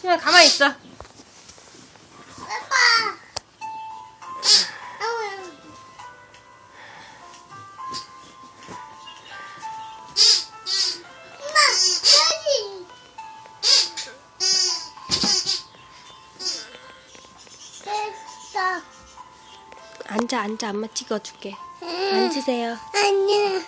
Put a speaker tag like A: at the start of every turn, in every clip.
A: 그냥 가만히 있어. 앉아. 엄마 찍어줄게. 앉으세요.
B: 아니야.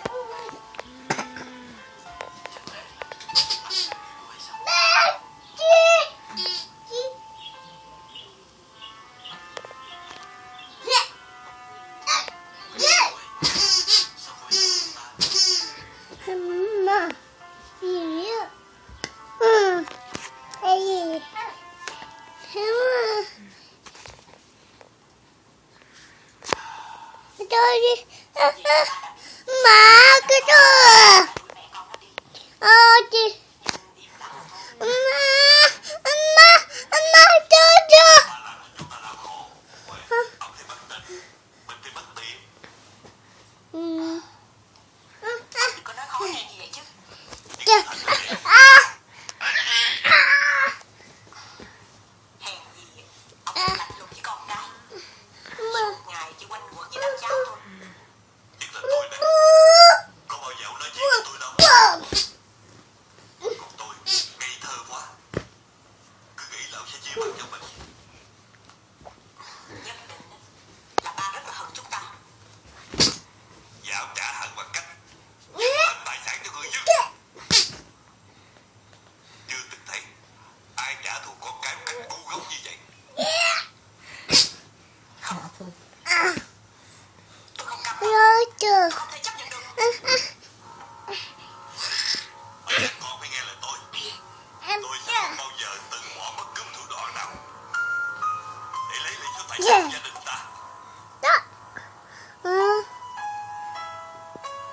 B: 엄마, 이리요. 응. 에이. 저기, 엄마, 그죠? 어디? 엄마, 저죠?
C: Con phải nghe lời tôi. Tôi sẽ không bao giờ từ bỏ bất cứ thủ đoạn nào để lấy lại cho tài sản gia đình.